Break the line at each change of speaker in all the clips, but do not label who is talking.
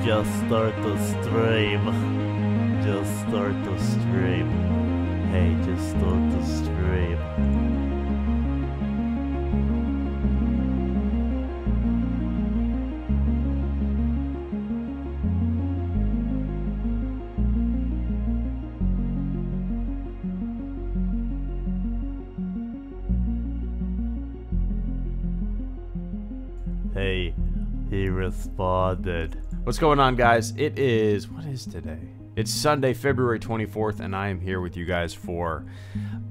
Just start the stream. Just start the stream. Hey, just start the stream. Hey, he responded.
What's going on, guys? It is, what is today? It's Sunday, February 24th, and I am here with you guys for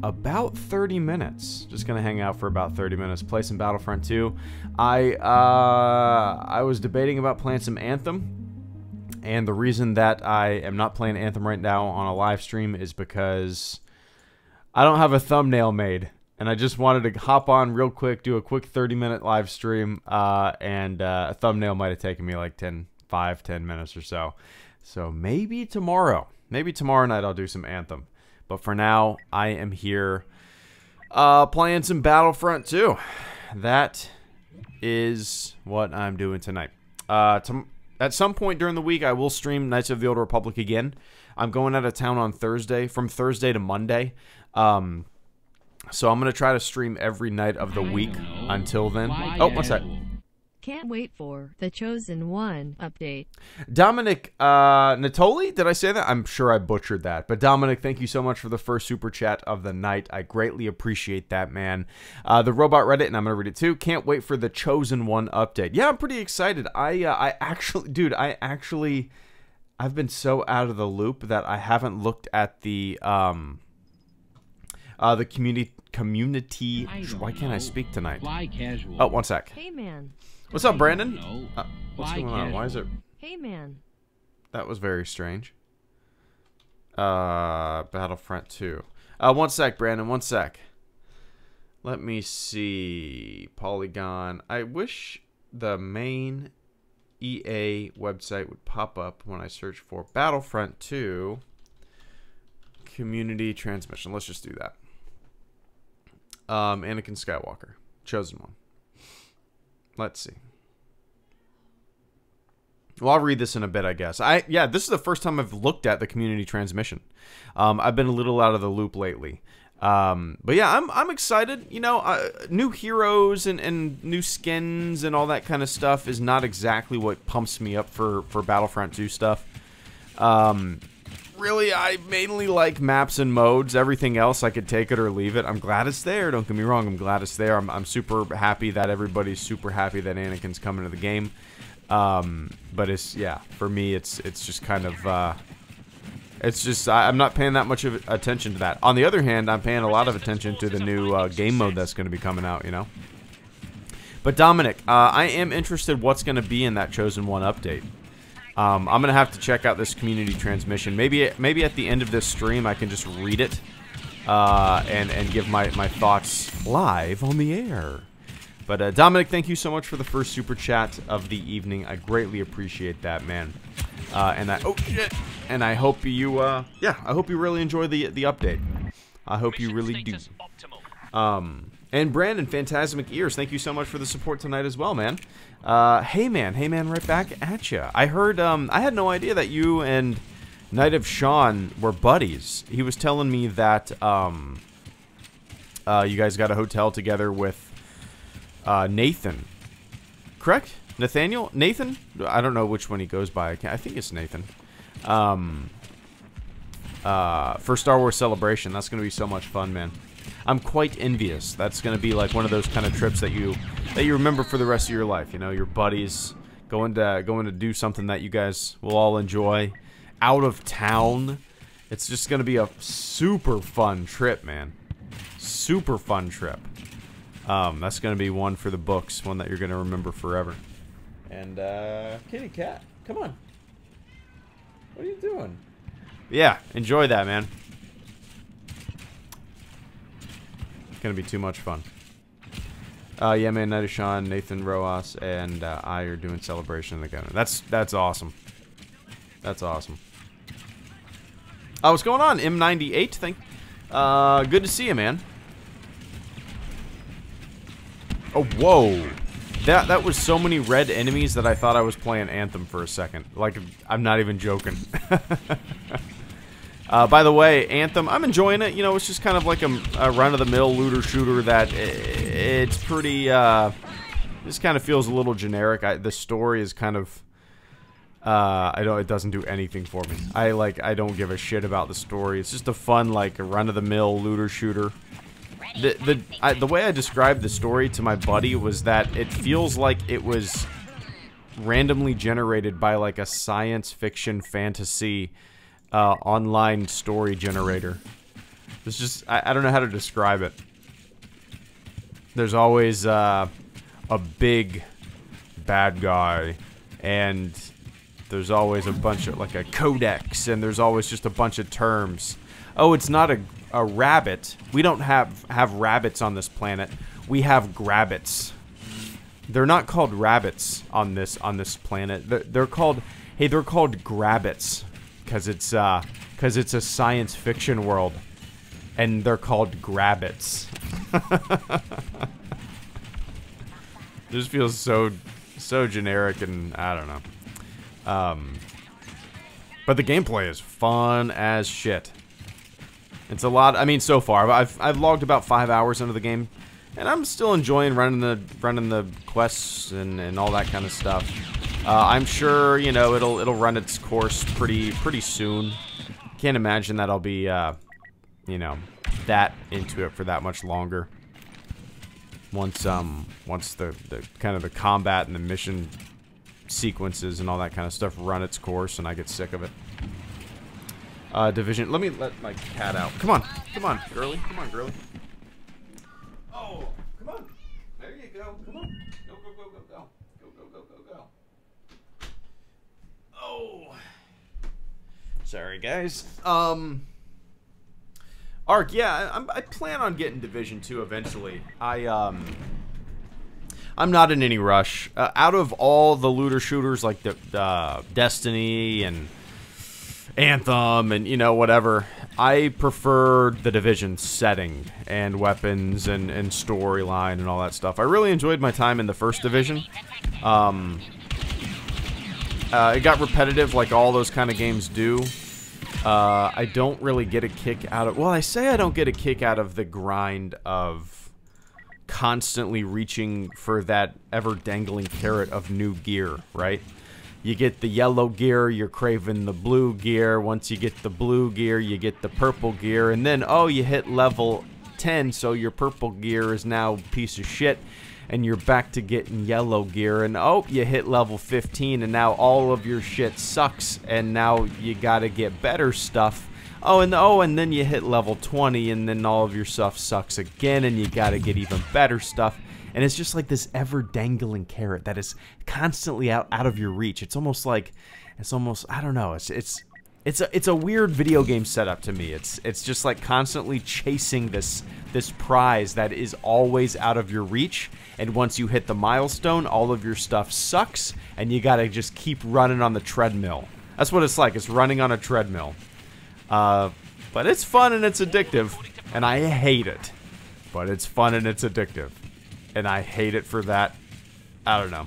about 30 minutes. Just gonna hang out for about 30 minutes, play some Battlefront 2. I was debating about playing some Anthem, and the reason that I am not playing Anthem right now on a live stream is because I don't have a thumbnail made. And I just wanted to hop on real quick, do a quick 30-minute live stream, and a thumbnail might have taken me like 5-10 minutes or so. So maybe tomorrow night I'll do some Anthem. But for now, I am here playing some Battlefront 2. That is what I'm doing tonight. At some point during the week, I will stream Knights of the Old Republic again. I'm going out of town on Thursday, from Thursday to Monday. So I'm going to try to stream every night of the week until then. Oh, what's that?
Can't wait for the Chosen One update.
Dominic Natoli, did I say that? I'm sure I butchered that. But Dominic, thank you so much for the first super chat of the night. I greatly appreciate that, man. The Robot Reddit, and I'm going to read it too. Can't wait for the Chosen One update. Yeah, I'm pretty excited. I actually, dude, I've been so out of the loop that I haven't looked at the community. Why can't I speak tonight? Oh, one sec.
Hey, man.
What's up, Brandon? What's going on? Why is it?
Hey, man.
That was very strange. Battlefront 2. One sec, Brandon. One sec. Let me see. Polygon. I wish the main EA website would pop up when I search for Battlefront 2 community transmission. Let's just do that. Anakin Skywalker. Chosen One. Let's see. Well, I'll read this in a bit, I guess. Yeah, this is the first time I've looked at the community transmission. I've been a little out of the loop lately. But yeah, I'm excited. You know, new heroes and new skins and all that kind of stuff is not exactly what pumps me up for Battlefront 2 stuff. Really, I mainly like maps and modes. Everything else, I could take it or leave it. I'm glad it's there. Don't get me wrong. I'm glad it's there. I'm super happy that everybody's super happy that Anakin's coming to the game. But it's, yeah, for me, it's just kind of, it's just, I'm not paying that much of attention to that. On the other hand, I'm paying a lot of attention to the new game mode that's going to be coming out, you know. But Dominic, I am interested what's going to be in that Chosen One update. I'm going to have to check out this community transmission. Maybe at the end of this stream I can just read it and give my thoughts live on the air. But Dominic, thank you so much for the first super chat of the evening. I greatly appreciate that, man. And I hope you yeah, I hope you really enjoy the update. I hope you really do. And Brandon, Phantasmic Ears, thank you so much for the support tonight as well, man. Hey man, right back at ya. I heard, I had no idea that you and Knight of Sean were buddies. He was telling me that, you guys got a hotel together with, Nathan. Correct? Nathaniel? Nathan? I don't know which one he goes by. I think it's Nathan. For Star Wars Celebration. That's going to be so much fun, man. I'm quite envious. That's going to be like one of those kind of trips that you remember for the rest of your life. You know, your buddies going to do something that you guys will all enjoy out of town. It's just going to be a super fun trip, man. Super fun trip. That's going to be one for the books, one that you're going to remember forever. And kitty cat, come on. What are you doing? Yeah, enjoy that, man. It's gonna be too much fun. Yeah, man, Knight of Sean, Nathan Roas, and I are doing Celebration together. That's awesome. That's awesome. Oh, what's going on? M98, good to see you, man. Oh, whoa. That was so many red enemies that I thought I was playing Anthem for a second. Like, I'm not even joking. By the way, Anthem, I'm enjoying it. You know, it's just kind of like a run-of-the-mill looter-shooter that it's pretty, this kind of feels a little generic. The story is kind of, it doesn't do anything for me. I don't give a shit about the story. It's just a fun, like, a run-of-the-mill looter-shooter. The way I described the story to my buddy was that it feels like it was randomly generated by, like, a science fiction fantasy online story generator. It's just, I don't know how to describe it. There's always a big bad guy, and there's always a bunch of, like, a codex, and there's always just a bunch of terms. Oh, it's not a rabbit. We don't have rabbits on this planet. We have grabbits. They're not called rabbits on this planet. They're called, hey, they're called grabbits. Because it's a science fiction world, and they're called grabbits. This feels so generic, and I don't know. But the gameplay is fun as shit. It's a lot. I mean, so far, I've logged about 5 hours into the game, and I'm still enjoying running the quests and all that kind of stuff. I'm sure, you know, it'll run its course pretty soon. Can't imagine that I'll be, you know, that into it for that much longer. Once the kind of the combat and the mission sequences and all that kind of stuff run its course and I get sick of it. Division. Let me let my cat out. Come on, girly. Come on, girly. Oh, come on. There you go. Come on. Go. Oh. Sorry, guys. Ark, yeah, I plan on getting Division 2 eventually. I'm not in any rush. Out of all the looter shooters like the Destiny and Anthem and, you know, whatever, I prefer the Division setting and weapons and storyline and all that stuff. I really enjoyed my time in the first Division. It got repetitive like all those kind of games do. I don't really get a kick out of... Well, I say I don't get a kick out of the grind of constantly reaching for that ever-dangling carrot of new gear, right? You get the yellow gear, you're craving the blue gear. Once you get the blue gear, you get the purple gear. And then, oh, you hit level 10, so your purple gear is now a piece of shit. And you're back to getting yellow gear. And, oh, you hit level 15, and now all of your shit sucks. And now you gotta get better stuff. Oh, and then you hit level 20, and then all of your stuff sucks again, and you gotta get even better stuff. And it's just like this ever-dangling carrot that is constantly out of your reach. It's almost like, I don't know, it's it's a weird video game setup to me. It's just like constantly chasing this prize that is always out of your reach, and once you hit the milestone, all of your stuff sucks, and you gotta just keep running on the treadmill. That's what it's like. It's running on a treadmill. But it's fun and it's addictive, and I hate it. But it's fun and it's addictive, and I hate it for that. I don't know.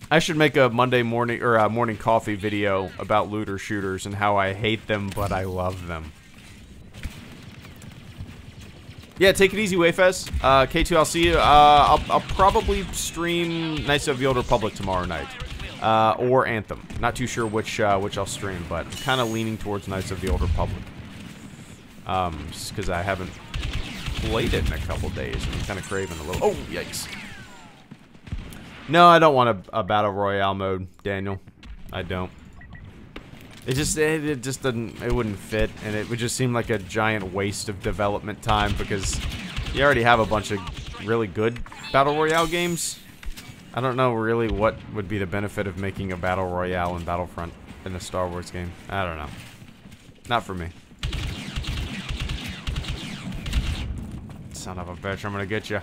I should make a Monday morning or a morning coffee video about looter shooters and how I hate them, but I love them. Yeah, take it easy, Wayfez. K2, I'll see you. I'll probably stream Knights of the Old Republic tomorrow night, or Anthem. Not too sure which I'll stream, but I'm kind of leaning towards Knights of the Old Republic. Just because I haven't played it in a couple days, and I'm kind of craving a little. Oh, yikes! No, I don't want a battle royale mode, Daniel. I don't. It just doesn't. It wouldn't fit, and it would just seem like a giant waste of development time because you already have a bunch of really good battle royale games. I don't know really what would be the benefit of making a battle royale in Battlefront in a Star Wars game. I don't know. Not for me. Son of a bitch! I'm gonna get you.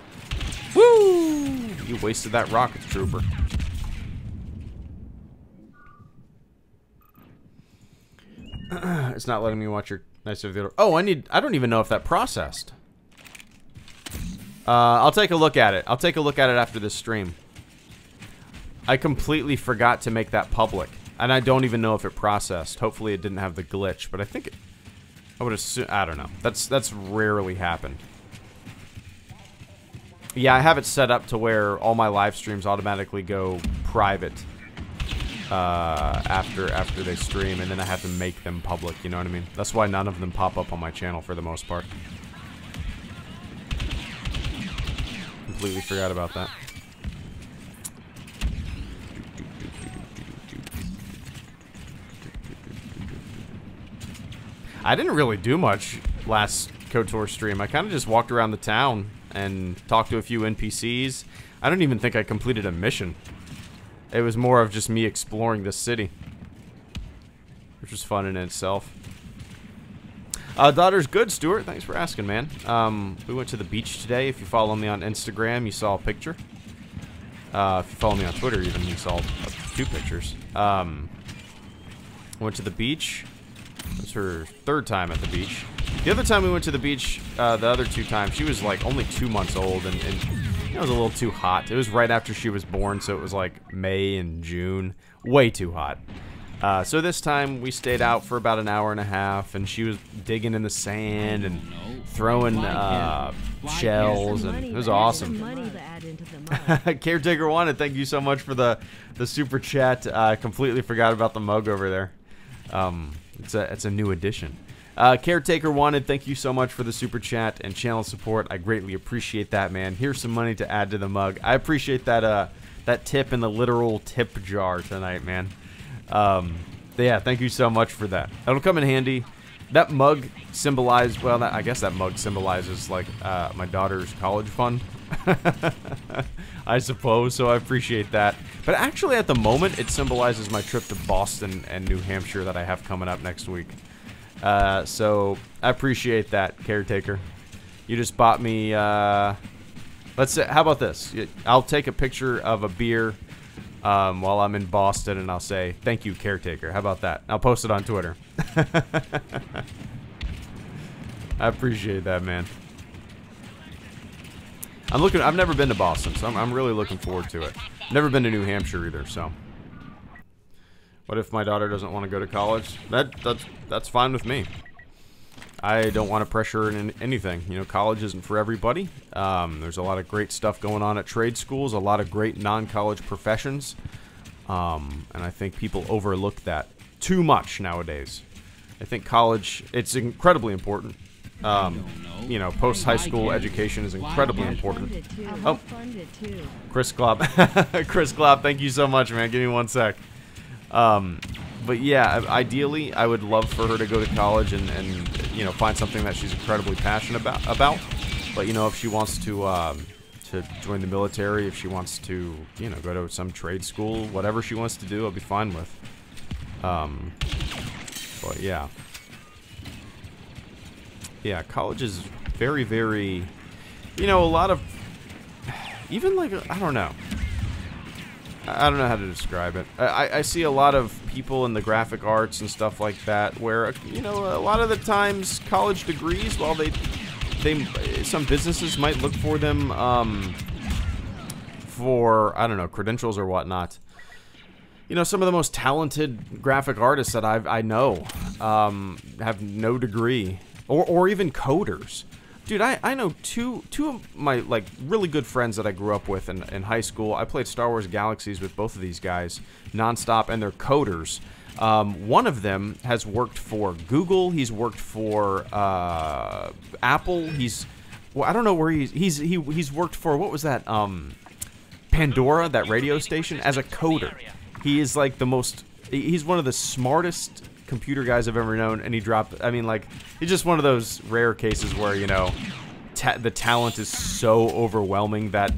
Woo! You wasted that rocket trooper. It's not letting me watch your Knights of the Old. Oh, I don't even know if that processed. I'll take a look at it. I'll take a look at it after this stream. I completely forgot to make that public, and I don't even know if it processed. Hopefully, it didn't have the glitch, but I think it. I would assume. I don't know. That's rarely happened. Yeah, I have it set up to where all my live streams automatically go private after they stream, and then I have to make them public, you know what I mean? That's why none of them pop up on my channel for the most part. Completely forgot about that. I didn't really do much last KOTOR stream. I kind of just walked around the town and talked to a few NPCs. I don't even think I completed a mission. It was more of just me exploring the city, which was fun in itself. Daughter's good, Stuart. Thanks for asking, man. We went to the beach today. If you follow me on Instagram, you saw a picture. If you follow me on Twitter, even, you saw 2 pictures. Went to the beach. It was her 3rd time at the beach. The other time we went to the beach, the other 2 times, she was like only 2 months old, and it was a little too hot. It was right after she was born, so it was like May and June. Way too hot. So this time we stayed out for about an hour and a half, and she was digging in the sand and throwing shells, and it was awesome. Caretaker Wanted, thank you so much for the super chat. I completely forgot about the mug over there. It's a new addition. Caretaker Wanted, thank you so much for the super chat and channel support. I greatly appreciate that, man. Here's some money to add to the mug. I appreciate that that tip in the literal tip jar tonight, man. Yeah, thank you so much for that. That'll come in handy. That mug symbolized, well, I guess that mug symbolizes like my daughter's college fund. I suppose, so I appreciate that. But actually at the moment it symbolizes my trip to Boston and New Hampshire that I have coming up next week. So I appreciate that, Caretaker. You just bought me, let's say, how about this? I'll take a picture of a beer while I'm in Boston, and I'll say, thank you, Caretaker. How about that? I'll post it on Twitter. I appreciate that, man. I've never been to Boston, so I'm really looking forward to it. Never been to New Hampshire either, so. What if my daughter doesn't want to go to college? That's fine with me. I don't want to pressure her in anything. You know, college isn't for everybody. There's a lot of great stuff going on at trade schools, a lot of great non-college professions. And I think people overlook that too much nowadays. I think college, it's incredibly important. You know, post-high school education is incredibly important. Oh, Chris Glob. Chris Glob, thank you so much, man. Give me 1 sec. But yeah, ideally, I would love for her to go to college and you know, find something that she's incredibly passionate about. But you know, if she wants to to join the military, if she wants to, you know, go to some trade school, whatever she wants to do, I'll be fine with. But yeah. Yeah, college is very, very, you know, a lot of, even like, I don't know. I don't know how to describe it. I see a lot of people in the graphic arts and stuff like that where, you know, a lot of the times college degrees, while some businesses might look for them for, I don't know, credentials or whatnot. You know, some of the most talented graphic artists that I know have no degree, or even coders. Dude, I know two of my, like, really good friends that I grew up with in high school. I played Star Wars Galaxies with both of these guys nonstop, and they're coders. One of them has worked for Google. He's worked for Apple. Well, I don't know where he's worked for, what was that? Pandora, that radio station, as a coder. He is like he's one of the smartest computer guys I've ever known, and he dropped, I mean, like, he's just one of those rare cases where, you know, the talent is so overwhelming that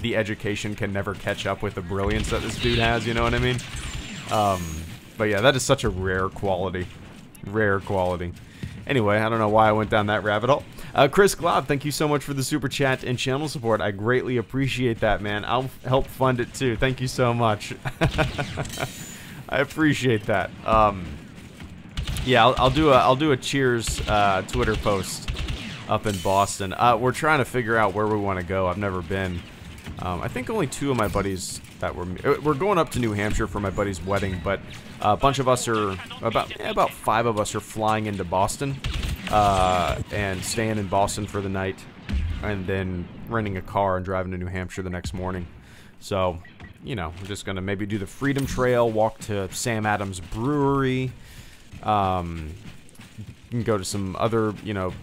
the education can never catch up with the brilliance that this dude has, you know what I mean? But yeah, that is such a rare quality. Rare quality. Anyway, I don't know why I went down that rabbit hole. Chris Glob, thank you so much for the super chat and channel support. I greatly appreciate that, man. I'll help fund it too. Thank you so much. I appreciate that. Yeah, I'll do a cheers Twitter post up in Boston. We're trying to figure out where we want to go. I've never been. I think only two of my buddies that we're going up to New Hampshire for my buddy's wedding, but a bunch of us are about 5 of us are flying into Boston and staying in Boston for the night, and then renting a car and driving to New Hampshire the next morning. So, you know, we're just gonna maybe do the Freedom Trail, walk to Sam Adams Brewery. You can go to some other, you know,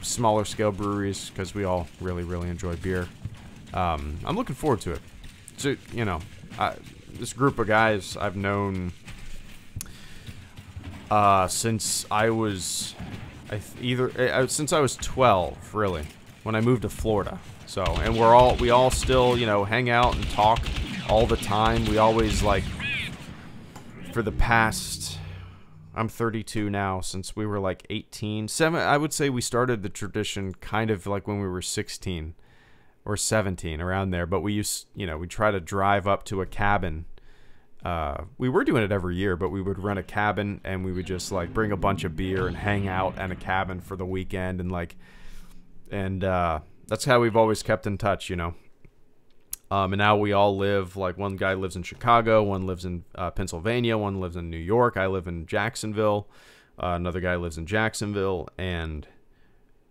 smaller scale breweries, because we all really, really enjoy beer. I'm looking forward to it. So, you know, this group of guys I've known since I was since I was 12, really, when I moved to Florida. So, and we all still, you know, hang out and talk all the time. We always, like, for the past, I'm 32 now, since we were like 18. I would say we started the tradition kind of like when we were 16 or 17, around there. But we used, you know, we try to drive up to a cabin. We were doing it every year, but we would rent a cabin and we would just, like, bring a bunch of beer and hang out at a cabin for the weekend, and, like, and that's how we've always kept in touch, you know. And now we all live, like, one guy lives in Chicago, one lives in Pennsylvania, one lives in New York, I live in Jacksonville, another guy lives in Jacksonville, and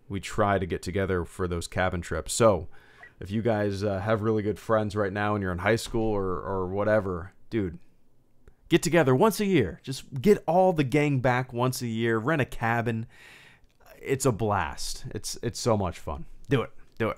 we try to get together for those cabin trips. So, if you guys have really good friends right now and you're in high school or whatever, dude, get together once a year. Just get all the gang back once a year, rent a cabin. It's a blast. It's so much fun. Do it. Do it.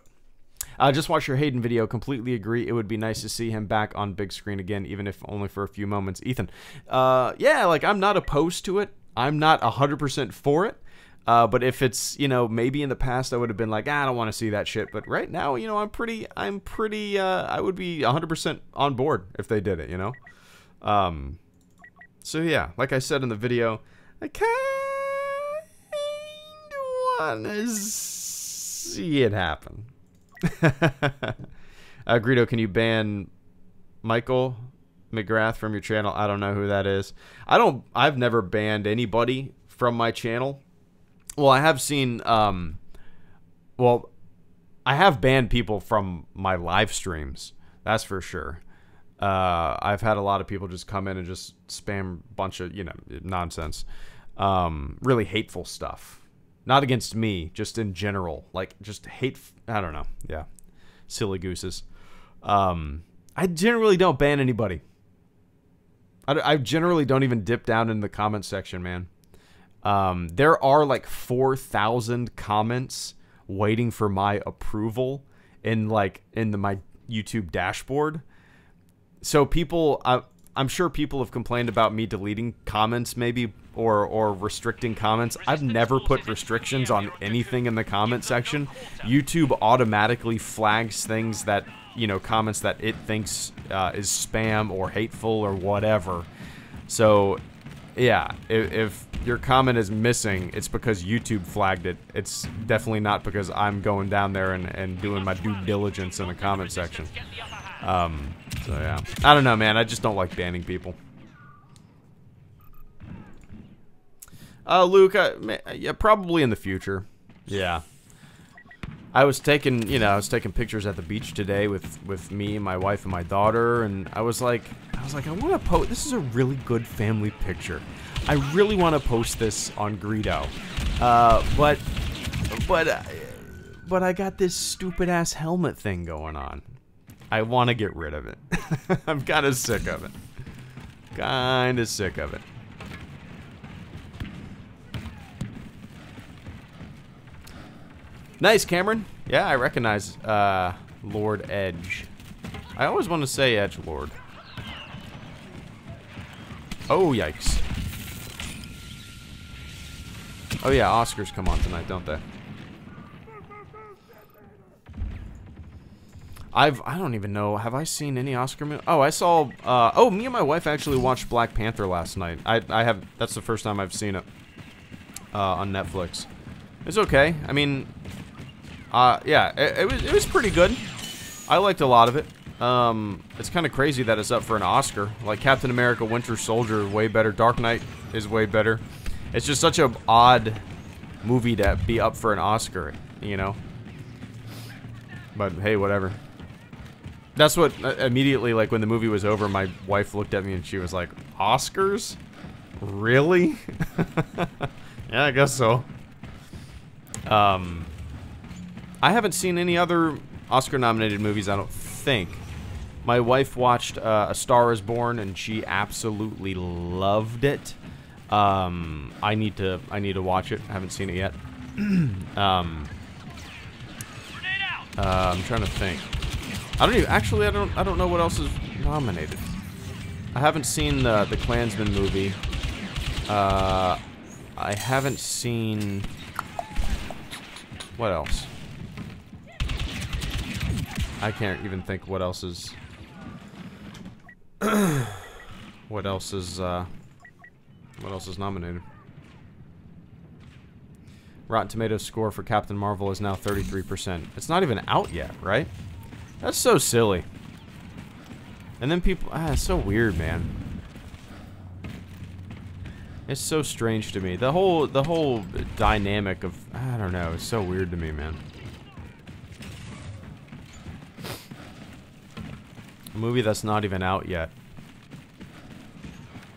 Just watch your Hayden video. Completely agree. It would be nice to see him back on big screen again, even if only for a few moments. Ethan, yeah, like, I'm not opposed to it. I'm not 100% for it. But if it's, you know, maybe in the past I would have been like, I don't want to see that shit. But right now, you know, I would be 100% on board if they did it, you know? So yeah, like I said in the video, I kind of want to see it happen. Greedo, can you ban Michael McGrath from your channel? I don't know who that is. I've never banned anybody from my channel. Well, I have seen, well, I have banned people from my live streams. That's for sure. I've had a lot of people just come in and just spam a bunch of, you know, nonsense. Really hateful stuff. Not against me, just in general. Like, just hate, I don't know. Yeah. Silly gooses. I generally don't ban anybody. I generally don't even dip down in the comment section, man. There are like 4,000 comments waiting for my approval in my YouTube dashboard. So people, I'm sure people have complained about me deleting comments, maybe, or restricting comments. I've never put restrictions on anything in the comment section. YouTube automatically flags things that, you know, comments that it thinks is spam or hateful or whatever. So, yeah, if your comment is missing, it's because YouTube flagged it. It's definitely not because I'm going down there and doing my due diligence in the comment section. So yeah, I don't know, man. I just don't like banning people. Luke, yeah, probably in the future. Yeah. I was taking, you know, pictures at the beach today with me, my wife, and my daughter, and I was like, I want to post. This is a really good family picture. I really want to post this on Greedo, but I got this stupid ass helmet thing going on. I want to get rid of it. I'm kind of sick of it. Nice, Cameron. Yeah, I recognize Lord Edge. I always want to say Edgelord. Oh, yikes. Oh, yeah, Oscars come on tonight, don't they? I don't even know. Have I seen any Oscar movie? Oh, I saw. Oh, me and my wife actually watched Black Panther last night. I have. That's the first time I've seen it on Netflix. It's okay. I mean, yeah, it was pretty good. I liked a lot of it. It's kind of crazy that it's up for an Oscar. Like Captain America: Winter Soldier, way better. Dark Knight is way better. It's just such an odd movie to be up for an Oscar, you know. But hey, whatever. That's what immediately, like, when the movie was over, my wife looked at me and she was like, Oscars? Really? Yeah, I guess so. I haven't seen any other Oscar-nominated movies, I don't think. My wife watched A Star Is Born, and she absolutely loved it. I need to watch it. I haven't seen it yet. I'm trying to think. I don't know what else is nominated. I haven't seen the Klansman movie. I haven't seen... What else? I can't even think what else is... what else is nominated? Rotten Tomatoes score for Captain Marvel is now 33%. It's not even out yet, right? That's so silly. And then people... it's so weird, man. It's so strange to me. The whole dynamic of... I don't know. It's so weird to me, man. A movie that's not even out yet.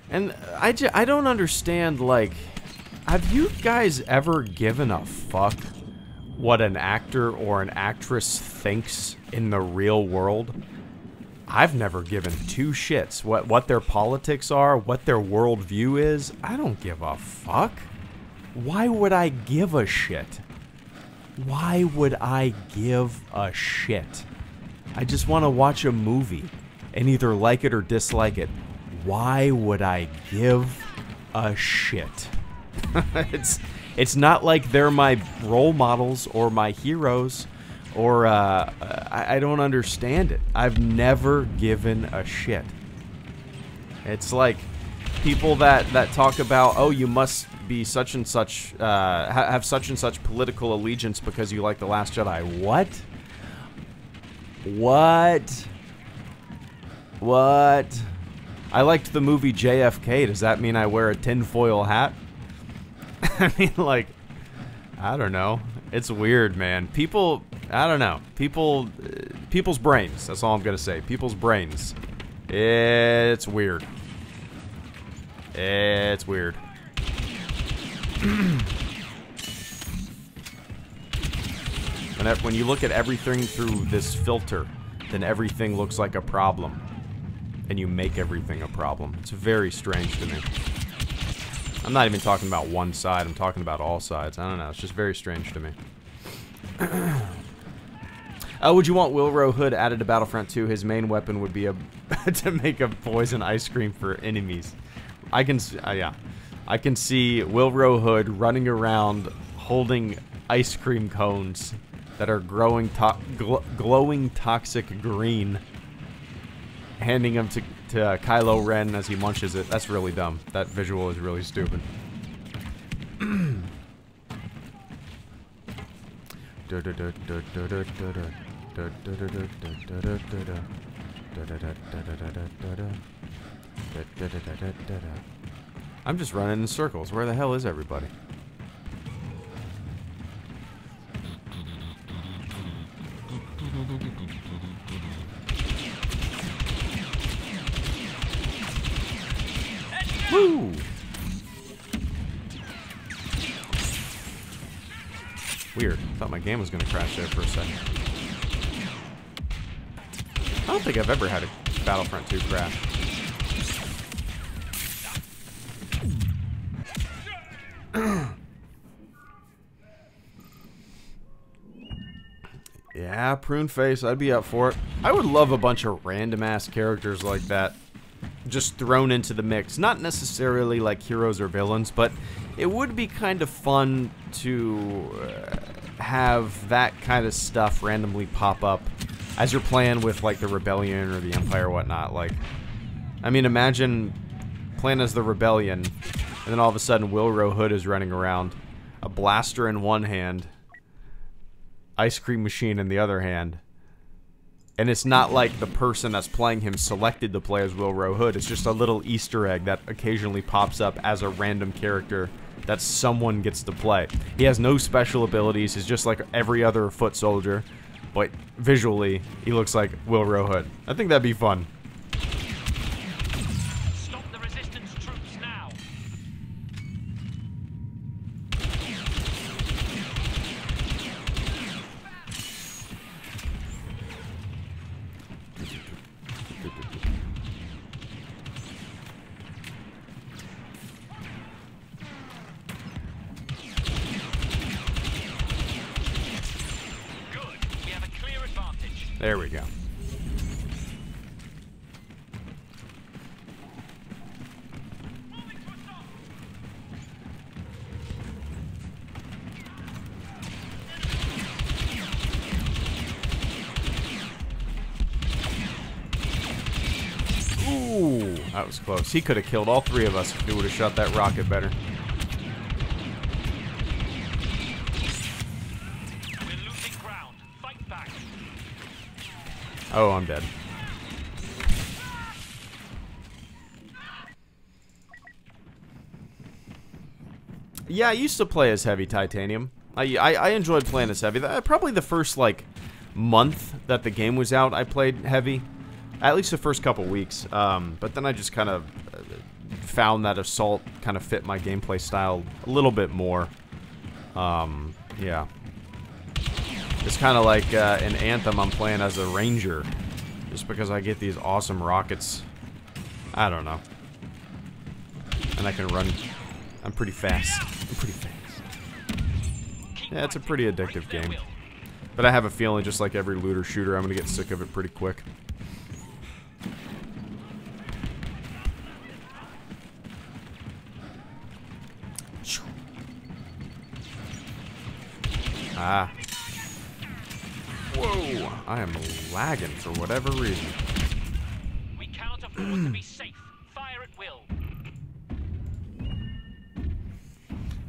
And I don't understand, like... Have you guys ever given a fuck what an actor or an actress thinks in the real world? I've never given two shits what their politics are, what their worldview is. I don't give a fuck. Why would I give a shit? Why would I give a shit? I just want to watch a movie and either like it or dislike it. Why would I give a shit? It's not like they're my role models or my heroes, or I don't understand it. I've never given a shit. It's like people that talk about, oh, you must be such and such, have such and such political allegiance because you like The Last Jedi. What? What? I liked the movie JFK. Does that mean I wear a tinfoil hat? I mean, like, I don't know. It's weird, man. People, I don't know. People's brains. That's all I'm gonna say. People's brains. It's weird. It's weird. When you look at everything through this filter, then everything looks like a problem. And you make everything a problem. It's very strange to me. I'm not even talking about one side. I'm talking about all sides. I don't know. It's just very strange to me. Would you want Wilro Hood added to Battlefront 2? His main weapon would be a to make a poison ice cream for enemies. I can see Wilro Hood running around holding ice cream cones that are glowing toxic green, handing them to Kylo Ren as he munches it. That's really dumb. That visual is really stupid. I'm just running in circles. Where the hell is everybody? Woo! Weird. Thought my game was gonna crash there for a second. I don't think I've ever had a Battlefront 2 crash. Yeah, prune face, I'd be up for it. I would love a bunch of random ass characters like that just thrown into the mix. Not necessarily like heroes or villains, but it would be kind of fun to have that kind of stuff randomly pop up as you're playing with like the Rebellion or the Empire or whatnot. Like, I mean, imagine playing as the Rebellion and then all of a sudden Wilro Hood is running around, a blaster in one hand, ice cream machine in the other hand. And it's not like the person that's playing him selected to play as Wilro Hood. It's just a little Easter egg that occasionally pops up as a random character that someone gets to play. He has no special abilities. He's just like every other foot soldier. But visually, he looks like Wilro Hood. I think that'd be fun.
Stop the resistance troops now.
There we go. Ooh, that was close. He could have killed all three of us if he would have shot that rocket better. Oh, I'm dead. Yeah, I used to play as Heavy Titanium. I enjoyed playing as Heavy. Probably the first, like, month that the game was out, I played Heavy. At least the first couple weeks. But then I just kind of found that Assault kind of fit my gameplay style a little bit more. Yeah. It's kind of like in Anthem, I'm playing as a Ranger. Just because I get these awesome rockets. I don't know. And I can run. I'm pretty fast. I'm pretty fast. Yeah, it's a pretty addictive game. But I have a feeling, just like every looter shooter, I'm going to get sick of it pretty quick. Ah. Whoa! I am lagging for whatever reason.
We cannot afford to be safe. Fire at will.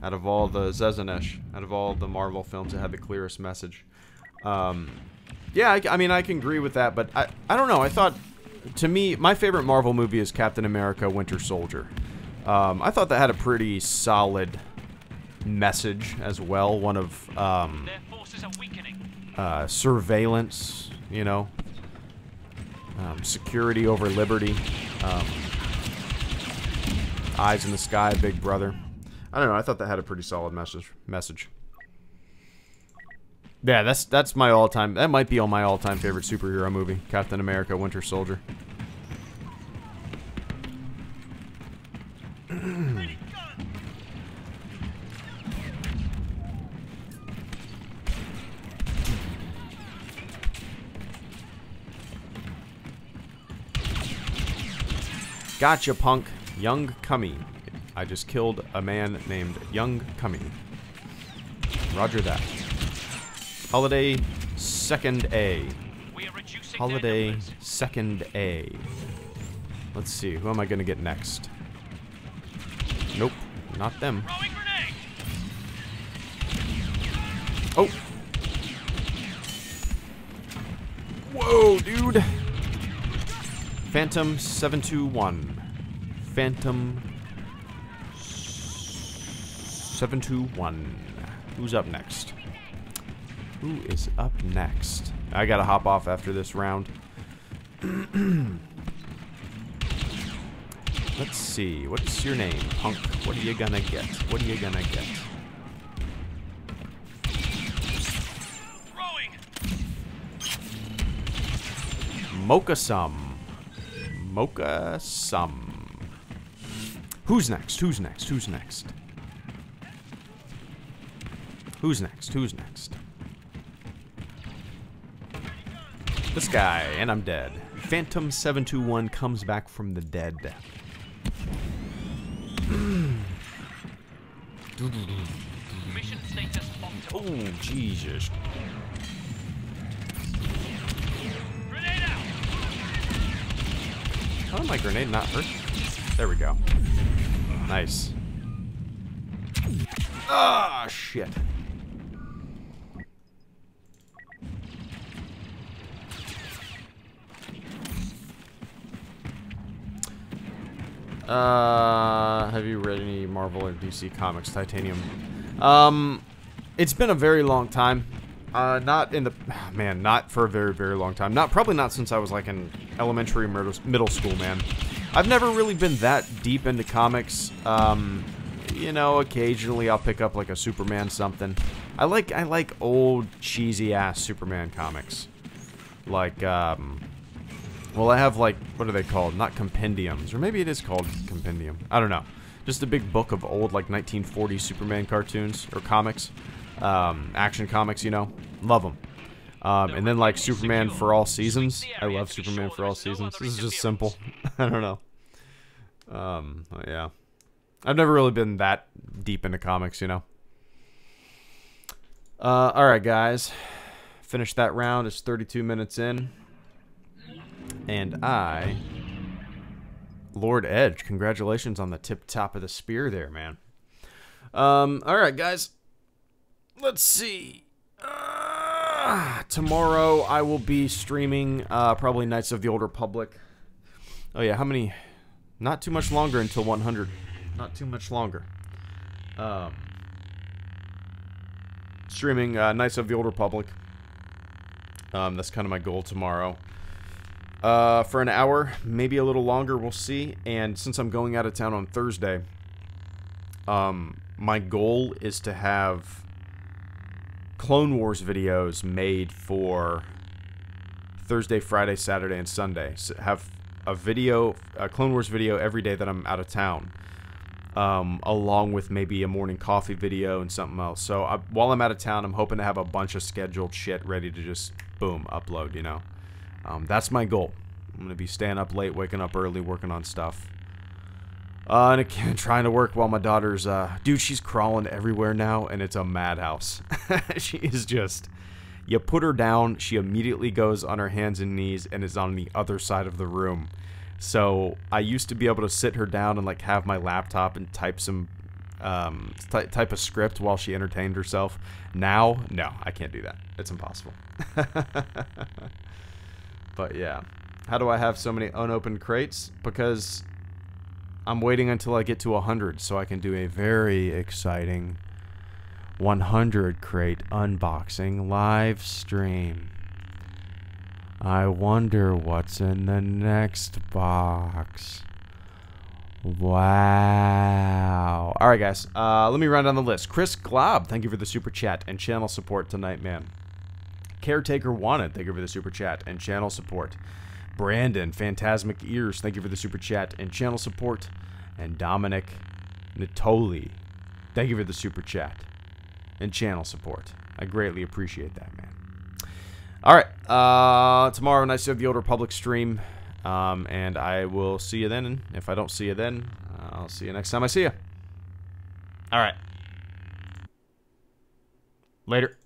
Out of all the Zezanesh, out of all the Marvel films, it had the clearest message. Yeah, I mean, I can agree with that, but I don't know. I thought, to me, my favorite Marvel movie is Captain America: Winter Soldier. I thought that had a pretty solid message as well. One of
Their forces are weakening.
Surveillance, you know, security over liberty, eyes in the sky, big brother. I don't know, I thought that had a pretty solid message. Yeah, that's my all-time, that might be on my all-time favorite superhero movie, Captain America: Winter Soldier. Gotcha, punk. Young Cummy. I just killed a man named Young Cummy. Roger that. Holiday second A.
We are reducing their
Holiday
numbers.
second A. Let's see. Who am I going to get next? Nope. Not them.
Throwing grenade.
Oh. Whoa, dude. Phantom 721. Phantom 721. Who's up next? Who is up next? I gotta hop off after this round. Let's see. What's your name, punk? What are you gonna get? What are you gonna get?
Throwing.
Mocha-sum. Mocha-sum. Who's next? Who's next? Who's next? Who's next? Who's next? This guy, and I'm dead. Phantom 721 comes back from the dead.
Mission status optimal.
Oh, Jesus.
Grenade out.
How did my grenade not hurt? There we go. Nice. Ah, shit. Have you read any Marvel or DC Comics? Titanium. It's been a very long time. Not in the... Man, not for a very, very long time. Probably not since I was, like, in elementary or middle school, man. I've never really been that deep into comics. You know, occasionally I'll pick up, like, a Superman something. I like old, cheesy-ass Superman comics. Like, well, I have, like, what are they called? Not compendiums. Or maybe it is called compendium. I don't know. Just a big book of old, like, 1940s Superman cartoons or comics. Action comics, you know. Love them. And then, like, Superman for all seasons. I love Superman for all seasons. This is just simple. I don't know. Yeah. I've never really been that deep into comics, you know. Alright, guys. Finished that round. It's 32 minutes in. And Lord Edge, congratulations on the tip-top of the spear there, man. Alright, guys. Let's see. Tomorrow I will be streaming, probably Knights of the Old Republic. Oh yeah, how many? Not too much longer until 100. Not too much longer. Streaming, Knights of the Old Republic. That's kind of my goal tomorrow. For an hour, maybe a little longer, we'll see. And since I'm going out of town on Thursday, my goal is to have Clone Wars videos made for Thursday, Friday, Saturday, and Sunday. So have a Clone Wars video every day that I'm out of town, along with maybe a morning coffee video and something else. So while I'm out of town, I'm hoping to have a bunch of scheduled shit ready to just, boom, upload, you know. That's my goal. I'm going to be staying up late, waking up early, working on stuff. And again, trying to work while my daughter's, dude, she's crawling everywhere now, and it's a madhouse. She is just, you put her down, she immediately goes on her hands and knees and is on the other side of the room. So I used to be able to sit her down and, like, have my laptop and type some, type a script while she entertained herself. Now, no, I can't do that. It's impossible. But yeah, how do I have so many unopened crates? Because I'm waiting until I get to 100 so I can do a very exciting 100 crate unboxing live stream. I wonder what's in the next box. Wow. Alright, guys. Let me run down the list. Chris Glob, thank you for the super chat and channel support tonight, man. Caretaker Wanted, thank you for the super chat and channel support. Brandon, Phantasmic Ears, thank you for the super chat and channel support. And Dominic Natoli, thank you for the super chat and channel support. I greatly appreciate that, man. Alright, tomorrow, Knights of the Old Republic stream. And I will see you then. And if I don't see you then, I'll see you next time I see you. All right. Later.